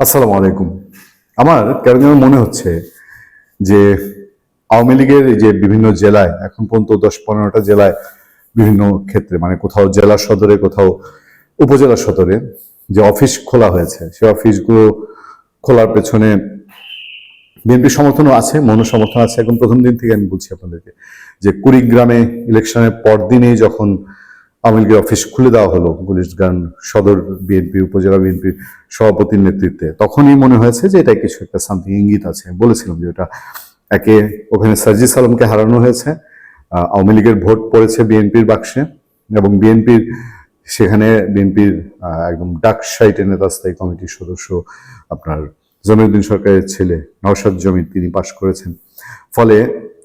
আসসালামু আলাইকুম। আমার কেন যেন মনে হচ্ছে যে আওয়ামী লীগের এই যে বিভিন্ন জেলায় এখন পর্যন্ত 10-15টা জেলায় বিভিন্ন ক্ষেত্রে মানে কোথাও জেলা সদরে কোথাও উপজেলা সদরে যে অফিস খোলা হয়েছে সেই অফিসগুলো খোলার পেছনে বিএনপি সমর্থনও আছে, মনোসমর্থন আছে। এখন প্রথম দিন থেকে আমি বলছি আপনাদেরকে যে কুড়িগ্রামে ইলেকশনের পরদিনেই যখন আওয়ামী লীগের অফিস খুলে দেওয়া হলো গুলিস্তান সদর বিএনপি উপজেলা বিএনপির সভাপতির নেতৃত্বে, তখনই মনে হয়েছে যে এটা কিছু একটা সামথিং ইঙ্গিত আছে। বলেছিলাম যে এটা একে ওখানে সার্জিস আলমকে হারানো হয়েছে, আওয়ামী লীগের ভোট পড়েছে বিএনপির বাক্সে এবং বিএনপির একদম ডাক সাইটে নেতাস্থায়ী কমিটির সদস্য আপনার জমিউদ্দিন সরকারের ছেলে নওশাদ জমির তিনি পাশ করেছেন। ফলে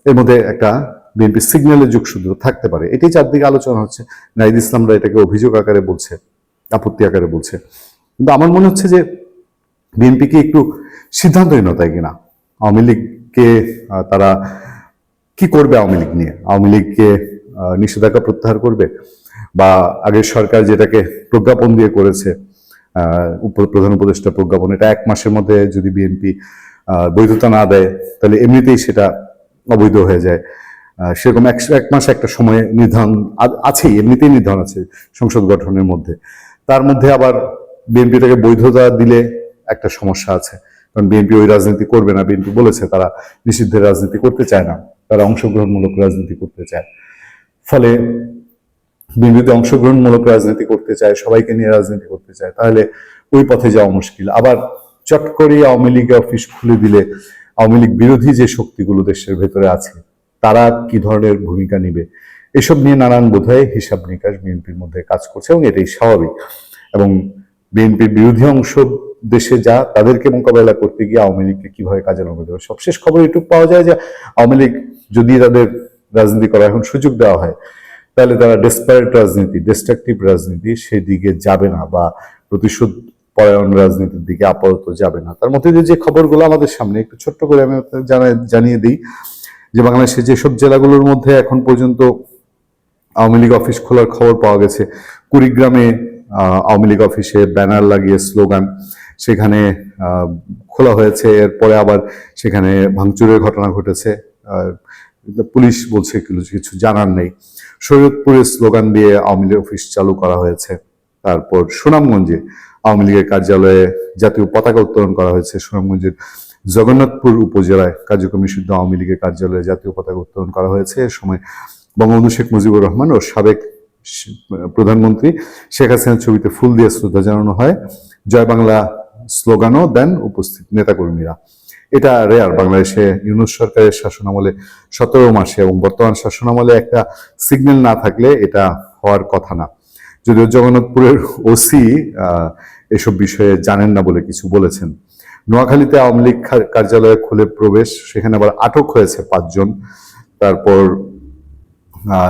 এর মধ্যে একটা বিএনপি সিগন্যালের যুগসূত্র থাকতে পারে, এটাই চারদিকে আলোচনা হচ্ছে। নাহিদ ইসলামরা এটাকে অভিযোগ আকারে বলছে, আপত্তি আকারে বলছে। কিন্তু আমার মনে হচ্ছে যে বিএনপি কি একটু সিদ্ধান্তহীনতায় কিনা, আওয়ামী লীগকে তারা কি করবে, আওয়ামী লীগ নিয়ে আওয়ামী লীগকে নিষেধাজ্ঞা প্রত্যাহার করবে, বা আগের সরকার যেটাকে প্রজ্ঞাপন দিয়ে করেছে, প্রধান উপদেষ্টা প্রজ্ঞাপন, এটা 1 মাসের মধ্যে যদি বিএনপি বৈধতা না দেয় তাহলে এমনিতেই সেটা অবৈধ হয়ে যায়। সেরকম 1 মাস একটা সময় নির্ধারণ আছেই, এমনিতেই নির্ধারণ আছে সংসদ গঠনের মধ্যে। তার মধ্যে আবার বিএনপিটাকে বৈধতা দিলে একটা সমস্যা আছে, কারণ বিএনপি ওই রাজনীতি করবে না। বিএনপি বলেছে তারা নিষিদ্ধের রাজনীতি করতে চায় না, তারা অংশগ্রহণমূলক রাজনীতি করতে চায়। ফলে বিএনপিতে অংশগ্রহণমূলক রাজনীতি করতে চায়, সবাইকে নিয়ে রাজনীতি করতে চায়, তাহলে ওই পথে যাওয়া মুশকিল। আবার চট করে আওয়ামী লীগের অফিস খুলে দিলে আওয়ামী লীগ বিরোধী যে শক্তিগুলো দেশের ভেতরে আছে তারা কি ধরনের ভূমিকা নিবে, এসব নিয়ে নানান বোধহয় হিসাব নিকাশ বিএনপির মধ্যে কাজ করছে এবং এটাই স্বাভাবিক। এবং বিএনপির বিরোধী অংশ দেশে যা, তাদেরকে মোকাবেলা করতে গিয়ে আওয়ামী লীগকে কিভাবে কাজে লাগাতে হবে। সবশেষ খবর এটুকু পাওয়া যায় যে আওয়ামী লীগ যদি তাদের রাজনীতি করার এখন সুযোগ দেওয়া হয় তাহলে তারা ডেসপারেট রাজনীতি, ডিস্ট্রাকটিভ রাজনীতি সেদিকে যাবে না, বা প্রতিশোধ পরায়ণ রাজনীতির দিকে আপাতত যাবে না। তার মধ্যে যে খবরগুলো আমাদের সামনে একটু ছোট্ট করে আমি জানিয়ে দিই যে বাংলাদেশের যেসব জেলাগুলোর মধ্যে এখন পর্যন্ত আওয়ামী লীগ অফিস খোলার খবর পাওয়া গেছে, কুড়িগ্রামে আওয়ামী লীগ অফিসে ব্যানার লাগিয়ে স্লোগান সেখানে খোলা হয়েছে। এরপরে আবার সেখানে ভাঙচুরের ঘটনা ঘটেছে, পুলিশ বলছে কিছু জানার নেই। শরীয়তপুরে স্লোগান দিয়ে আওয়ামী লীগ অফিস চালু করা হয়েছে। তারপর সুনামগঞ্জে আওয়ামী লীগের কার্যালয়ে জাতীয় পতাকা উত্তোলন করা হয়েছে। সুনামগঞ্জের জগন্নাথপুর উপজেলায় কার্যক্রম নিষিদ্ধ আওয়ামী লীগের কার্যালয়ে জাতীয় পতাকা উত্তোলন করা হয়েছে। এ সময় বঙ্গবন্ধু শেখ মুজিবুর রহমান ও সাবেক প্রধানমন্ত্রী শেখ হাসিনার ছবিতে ফুল দিয়ে শ্রদ্ধা জানানো হয়। জয় বাংলা স্লোগানও দেন উপস্থিত নেতাকর্মীরা। এটা রেয়ার, বাংলাদেশে ইউনূস সরকারের শাসনামলে 17 মাসে এবং বর্তমান শাসনামলে একটা সিগন্যাল না থাকলে এটা হওয়ার কথা না। যদিও জগন্নাথপুরের ওসি এসব বিষয়ে জানেন না বলে কিছু বলেছেন। নোয়াখালীতে আওয়ামী লীগ কার্যালয়ে খুলে প্রবেশ, সেখানে আবার আটক হয়েছে 5 জন। তারপর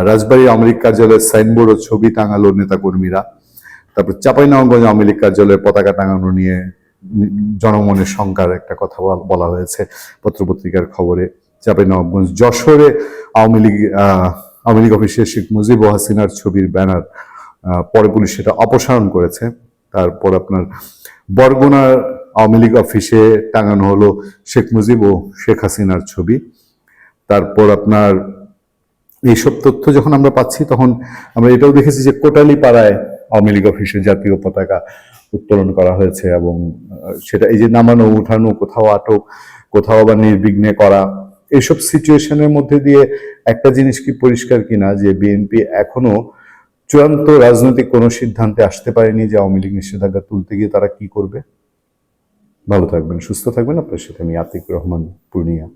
রাজবাড়ী আওয়ামী লীগ কার্যালয়ের সাইনবোর্ড ও ছবি টাঙালো নেতাকর্মীরা। তারপর চাঁপাইনবাবগঞ্জ আওয়ামী লীগ কার্যালয়ে পতাকা টাঙানো নিয়ে জনমনের শঙ্কার একটা কথা বলা হয়েছে পত্রপত্রিকার খবরে। চাঁপাইনবাবগঞ্জ যশোরে আওয়ামী লীগ অফিসে শেখ মুজিব ও হাসিনার ছবির ব্যানার, পরে পুলিশ সেটা অপসারণ করেছে। তারপর আপনার বরগুনার আওয়ামী লীগ অফিসে টাঙানো হলো শেখ মুজিব ও শেখ হাসিনার ছবি। তারপর আপনার এইসব তথ্য যখন আমরা পাচ্ছি তখন আমরা এটাও দেখেছি যে কোটালী পাড়ায় আওয়ামী লীগ অফিসে জাতীয় পতাকা উত্তোলন করা হয়েছে এবং সেটা এই যে নামানো উঠানো, কোথাও আটক, কোথাও আবার নির্বিঘ্নে করা, এইসব সিচুয়েশনের মধ্যে দিয়ে একটা জিনিস কি পরিষ্কার কিনা যে বিএনপি এখনো চূড়ান্ত রাজনৈতিক কোনো সিদ্ধান্তে আসতে পারেনি যে আওয়ামী লীগ নিষেধাজ্ঞা তুলতে গিয়ে তারা কি করবে। ভালো থাকবেন, সুস্থ থাকবেন। আপনার সাথে আমি আতিক রহমান, পূর্ণিয়া।